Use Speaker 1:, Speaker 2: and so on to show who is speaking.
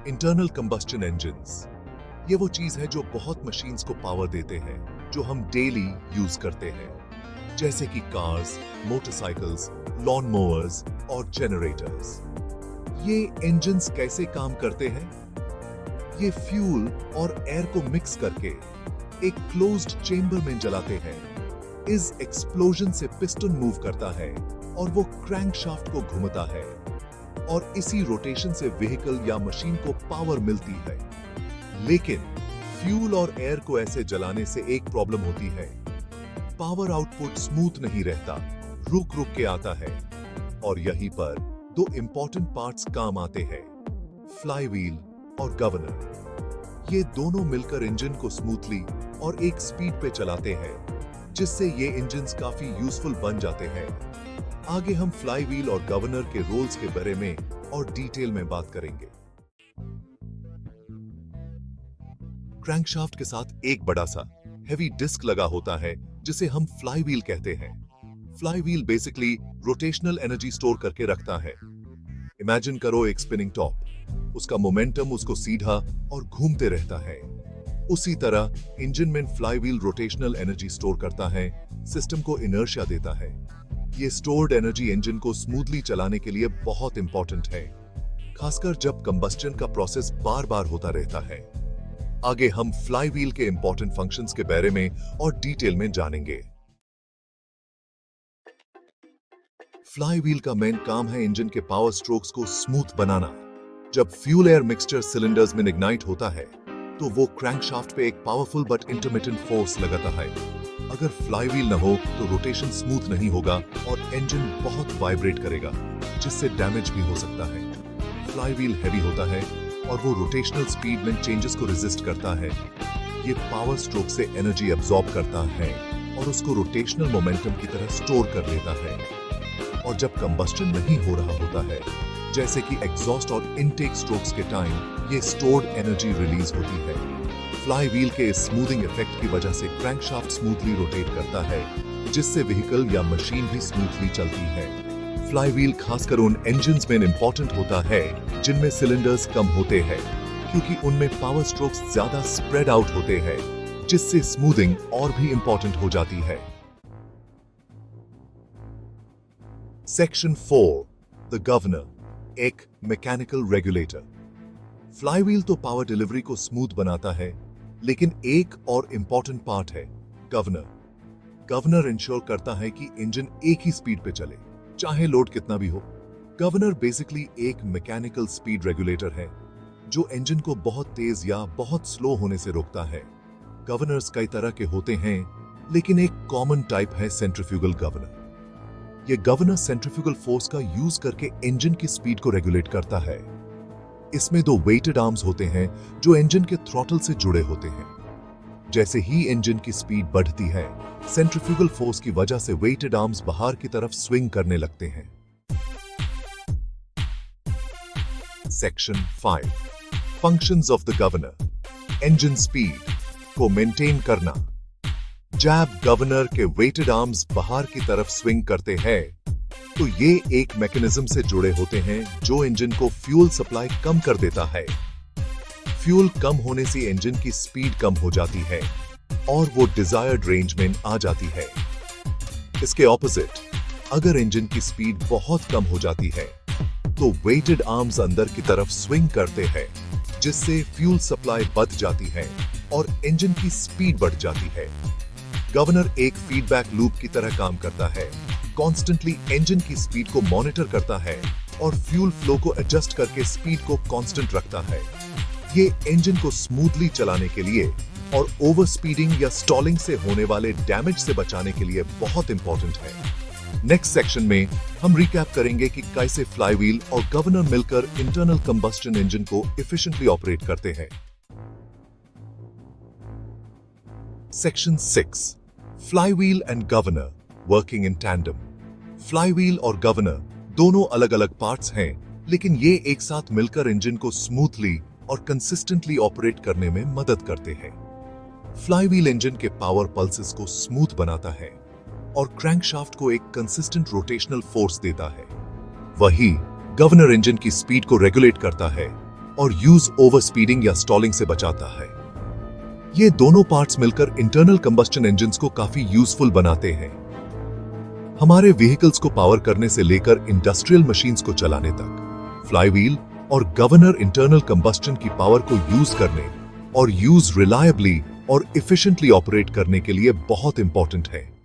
Speaker 1: Internal combustion engines, ये वो चीज है जो बहुत मशीन्स को पावर देते हैं, जो हम डेली यूज करते हैं, जैसे कि कार्स, मोटरसाइकिल्स, लॉन मोवर्स और जनरेटर्स। ये इंजन्स कैसे काम करते हैं? ये फ्यूल और एयर को मिक्स करके एक क्लोज्ड चेंबर में जलाते हैं। इस एक्सप्लोजन से पिस्टन मूव करता है और वो क्रैंकशाफ्ट को घुमाता है, और इसी रोटेशन से व्हीकल या मशीन को पावर मिलती है। लेकिन फ्यूल और एयर को ऐसे जलाने से एक प्रॉब्लम होती है, पावर आउटपुट स्मूथ नहीं रहता, रुक रुक के आता है। और यहीं पर दो इंपॉर्टेंट पार्ट्स काम आते हैं, फ्लाईव्हील और गवर्नर। ये दोनों मिलकर इंजन को स्मूथली और एक स्पीड पे चलाते हैं, जिससे ये इंजन्स काफी यूजफुल बन जाते हैं। आगे हम फ्लाईव्हील और गवर्नर के रोल्स के बारे में और डिटेल में बात करेंगे। क्रैंकशाफ्ट के साथ एक बड़ा सा हेवी डिस्क लगा होता है, जिसे हम फ्लाईव्हील कहते हैं। Flywheel basically rotational energy store करके रखता है। इमेजिन करो एक स्पिनिंग टॉप, उसका मोमेंटम उसको सीधा और घूमते रहता है। उसी तरह इंजन में फ्लाईव्हील रोटेशनल एनर्जी स्टोर करता है, सिस्टम को इनर्शिया देता है। ये स्टोर्ड एनर्जी इंजन को स्मूथली चलाने के लिए बहुत इंपॉर्टेंट है, खासकर जब कंबस्टन का प्रोसेस बार बार होता रहता है। आगे हम फ्लाईव्हील के इंपॉर्टेंट फंक्शंस के बारे में और डिटेल में जानेंगे। फ्लाईव्हील का मेन काम है इंजन के पावर स्ट्रोक्स को स्मूथ बनाना। जब फ्यूल एयर मिक्सचर सिलेंडर्स में इग्नाइट होता है, तो वो क्रैंकशाफ्ट पे एक पावरफुल बट इंटरमिटेंट फोर्स लगाता है। अगर फ्लाईव्हील न हो तो रोटेशन स्मूथ नहीं होगा और इंजन बहुत वाइब्रेट करेगा, जिससे डैमेज भी हो सकता है। फ्लाईव्हील हैवी होता है और वो रोटेशनल स्पीड में चेंजेस को रेजिस्ट करता है। ये पावर स्ट्रोक से एनर्जी एब्जॉर्ब करता है और उसको रोटेशनल मोमेंटम की तरह स्टोर कर लेता है। और जब कंबस्टन नहीं हो रहा होता है, जैसे कि एग्जॉस्ट और इनटेक स्ट्रोक्स के टाइम, ये स्टोर्ड एनर्जी रिलीज होती है। फ्लाईव्हील के इस स्मूथिंग इफेक्ट की वजह से क्रैंकशाफ्ट स्मूथली रोटेट करता है, जिससे व्हीकल या मशीन भी स्मूथली चलती है। फ्लाईव्हील खासकर उन इंजन्स में इंपॉर्टेंट होता है जिनमें सिलेंडर्स कम होते हैं, क्योंकि उनमें पावर स्ट्रोक्स ज्यादा स्प्रेड आउट होते हैं, जिससे स्मूथिंग और भी इंपॉर्टेंट हो जाती है। सेक्शन 4, द गवर्नर, एक मैकेनिकल रेगुलेटर। फ्लाईव्हील तो पावर डिलीवरी को स्मूथ बनाता है, लेकिन एक और इंपॉर्टेंट पार्ट है गवर्नर। गवर्नर इंश्योर करता है कि इंजन एक ही स्पीड पे चले, चाहे लोड कितना भी हो। गवर्नर बेसिकली एक मैकेनिकल स्पीड रेगुलेटर है, जो इंजन को बहुत तेज या बहुत स्लो होने से रोकता है। गवर्नर्स कई तरह के होते हैं, लेकिन एक कॉमन टाइप है सेंट्रीफ्यूगल गवर्नर। ये गवर्नर सेंट्रीफ्यूगल फोर्स का यूज करके इंजन की स्पीड को रेगुलेट करता है। इसमें दो वेटेड आर्म्स होते हैं जो इंजन के थ्रॉटल से जुड़े होते हैं। जैसे ही इंजन की स्पीड बढ़ती है, सेंट्रीफ्यूगल फोर्स की वजह से वेटेड आर्म्स बाहर की तरफ स्विंग करने लगते हैं। Section 5, functions of the governor. Engine speed को मेंटेन करना। जब गवर्नर के वेटेड आर्म्स बाहर की तरफ स्विंग करते हैं, तो ये एक मैकेनिज्म से जुड़े होते हैं जो इंजन को फ्यूल सप्लाई कम कर देता है। फ्यूल कम होने से इंजन की स्पीड कम हो जाती है और वो डिजायर्ड रेंज में आ जाती है। इसके ऑपोजिट, अगर इंजन की स्पीड बहुत कम हो जाती है, तो वेटेड आर्म्स अंदर की तरफ स्विंग करते हैं, जिससे फ्यूल सप्लाई बढ़ जाती है और इंजन की स्पीड बढ़ जाती है। गवर्नर एक फीडबैक लूप की तरह काम करता है, कॉन्स्टेंटली इंजन की स्पीड को मॉनिटर करता है और फ्यूल फ्लो को एडजस्ट करके स्पीड को कांस्टेंट रखता है। ये इंजन को स्मूथली चलाने के लिए और ओवर स्पीडिंग या स्टॉलिंग से होने वाले डैमेज से बचाने के लिए बहुत इंपॉर्टेंट है। नेक्स्ट सेक्शन में हम रिकैप करेंगे कि कैसे फ्लाईव्हील और गवर्नर मिलकर इंटरनल कंबस्टन इंजन को एफिशिएंटली ऑपरेट करते हैं। Section 6, flywheel and governor working in tandem. Flywheel और गवर्नर दोनों अलग अलग पार्ट्स हैं, लेकिन ये एक साथ मिलकर इंजन को स्मूथली और कंसिस्टेंटली ऑपरेट करने में मदद करते हैं। फ्लाईव्हील इंजन के पावर पल्सेस को स्मूथ बनाता है और क्रैंकशाफ्ट को एक कंसिस्टेंट रोटेशनल फोर्स देता है। वही गवर्नर इंजन की स्पीड को रेगुलेट करता है और यूज ओवर स्पीडिंग या स्टॉलिंग से बचाता है। ये दोनों पार्ट्स मिलकर इंटरनल कंबस्टन इंजन्स को काफी यूजफुल बनाते हैं। हमारे व्हीकल्स को पावर करने से लेकर इंडस्ट्रियल मशीन्स को चलाने तक, फ्लाईव्हील और गवर्नर इंटरनल कंबस्टन की पावर को यूज करने और यूज रिलायबली और इफिशिएंटली ऑपरेट करने के लिए बहुत इंपॉर्टेंट है।